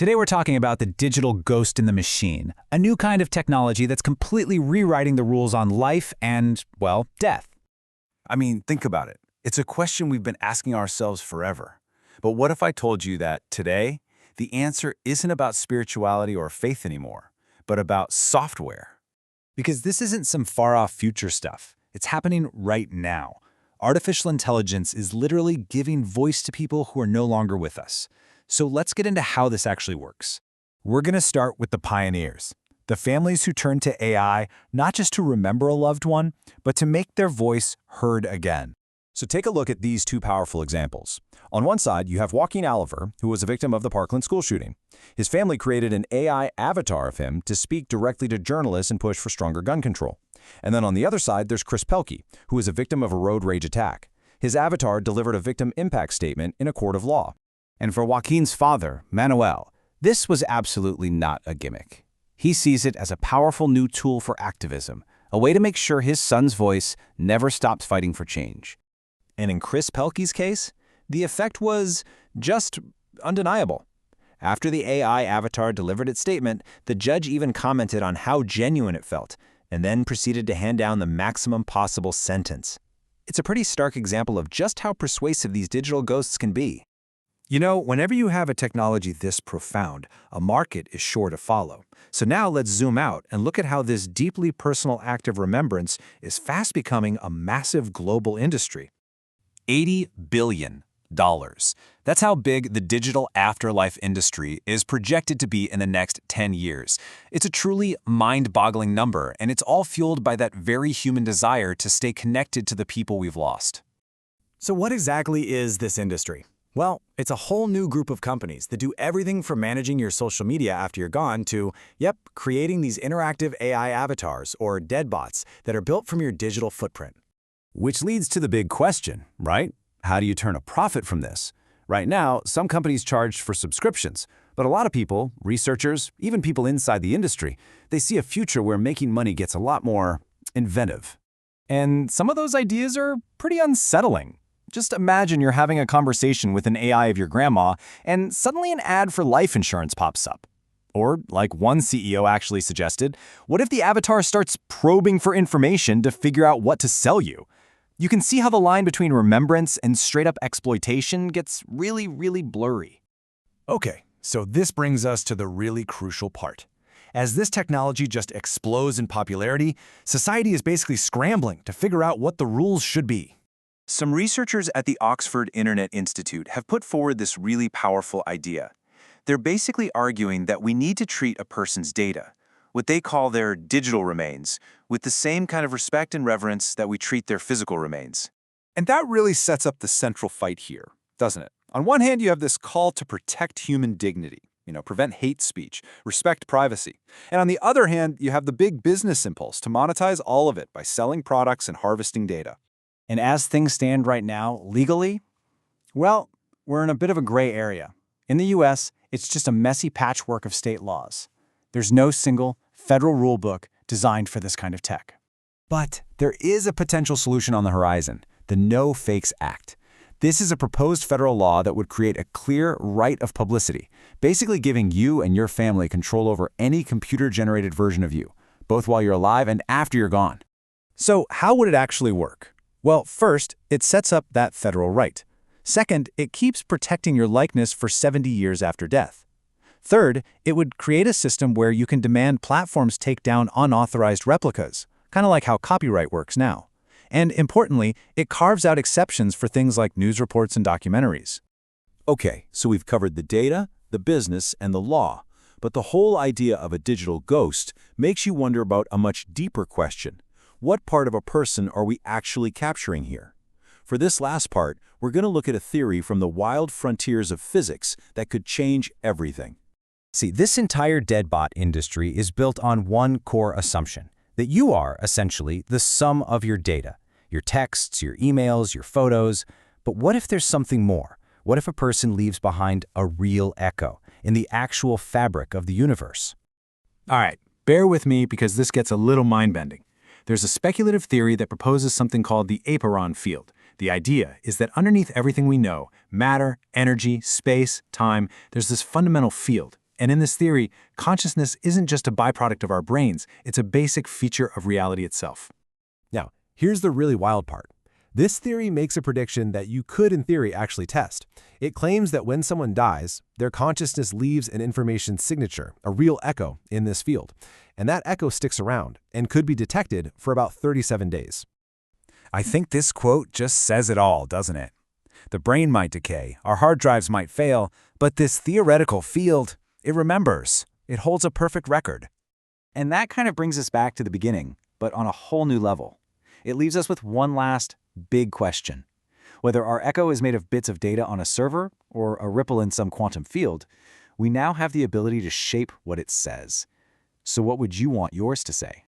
Today we're talking about the digital ghost in the machine, a new kind of technology that's completely rewriting the rules on life and, well, death. I mean, think about it. It's a question we've been asking ourselves forever. But what if I told you that today, the answer isn't about spirituality or faith anymore, but about software? Because this isn't some far-off future stuff. It's happening right now. Artificial intelligence is literally giving voice to people who are no longer with us. So let's get into how this actually works. We're going to start with the pioneers, the families who turned to AI not just to remember a loved one, but to make their voice heard again. So take a look at these two powerful examples. On one side, you have Joaquin Oliver, who was a victim of the Parkland school shooting. His family created an AI avatar of him to speak directly to journalists and push for stronger gun control. And then on the other side, there's Chris Pelkey, who was a victim of a road rage attack. His avatar delivered a victim impact statement in a court of law. And for Joaquin's father, Manuel, this was absolutely not a gimmick. He sees it as a powerful new tool for activism, a way to make sure his son's voice never stops fighting for change. And in Chris Pelkey's case, the effect was just undeniable. After the AI avatar delivered its statement, the judge even commented on how genuine it felt, and then proceeded to hand down the maximum possible sentence. It's a pretty stark example of just how persuasive these digital ghosts can be. You know, whenever you have a technology this profound, a market is sure to follow. So now let's zoom out and look at how this deeply personal act of remembrance is fast becoming a massive global industry. $80 billion. That's how big the digital afterlife industry is projected to be in the next 10 years. It's a truly mind-boggling number, and it's all fueled by that very human desire to stay connected to the people we've lost. So what exactly is this industry? Well, it's a whole new group of companies that do everything from managing your social media after you're gone to, creating these interactive AI avatars, or Deadbots, that are built from your digital footprint. Which leads to the big question, right? How do you turn a profit from this? Right now, some companies charge for subscriptions, but a lot of people, researchers, even people inside the industry, they see a future where making money gets a lot more inventive. And some of those ideas are pretty unsettling. Just imagine you're having a conversation with an AI of your grandma, and suddenly an ad for life insurance pops up. Or, like one CEO actually suggested, what if the avatar starts probing for information to figure out what to sell you? You can see how the line between remembrance and straight-up exploitation gets really, really blurry. Okay, so this brings us to the really crucial part. As this technology just explodes in popularity, society is basically scrambling to figure out what the rules should be. Some researchers at the Oxford Internet Institute have put forward this really powerful idea. They're basically arguing that we need to treat a person's data, what they call their digital remains, with the same kind of respect and reverence that we treat their physical remains. And that really sets up the central fight here, doesn't it? On one hand, you have this call to protect human dignity, prevent hate speech, respect privacy. And on the other hand, you have the big business impulse to monetize all of it by selling products and harvesting data. And as things stand right now, legally, well, we're in a bit of a gray area. In the US, it's just a messy patchwork of state laws. There's no single federal rule book designed for this kind of tech. But there is a potential solution on the horizon, the No Fakes Act. This is a proposed federal law that would create a clear right of publicity, basically giving you and your family control over any computer-generated version of you, both while you're alive and after you're gone. So how would it actually work? Well, first, it sets up that federal right. Second, it keeps protecting your likeness for 70 years after death. Third, it would create a system where you can demand platforms take down unauthorized replicas, kind of like how copyright works now. And importantly, it carves out exceptions for things like news reports and documentaries. Okay, so we've covered the data, the business, and the law. But the whole idea of a digital ghost makes you wonder about a much deeper question. What part of a person are we actually capturing here? For this last part, we're going to look at a theory from the wild frontiers of physics that could change everything. See, this entire Deadbot industry is built on one core assumption, that you are, essentially, the sum of your data, your texts, your emails, your photos. But what if there's something more? What if a person leaves behind a real echo in the actual fabric of the universe? All right, bear with me because this gets a little mind-bending. There's a speculative theory that proposes something called the Aperon field. The idea is that underneath everything we know, matter, energy, space, time, there's this fundamental field, And in this theory, consciousness isn't just a byproduct of our brains, it's a basic feature of reality itself. Now, here's the really wild part. This theory makes a prediction that you could, in theory, actually test. It claims that when someone dies, their consciousness leaves an information signature, a real echo, in this field. And that echo sticks around and could be detected for about 37 days. I think this quote just says it all, doesn't it? The brain might decay, our hard drives might fail, but this theoretical field, it remembers. It holds a perfect record. And that kind of brings us back to the beginning, but on a whole new level. It leaves us with one last big question. Whether our echo is made of bits of data on a server or a ripple in some quantum field, we now have the ability to shape what it says. So what would you want yours to say?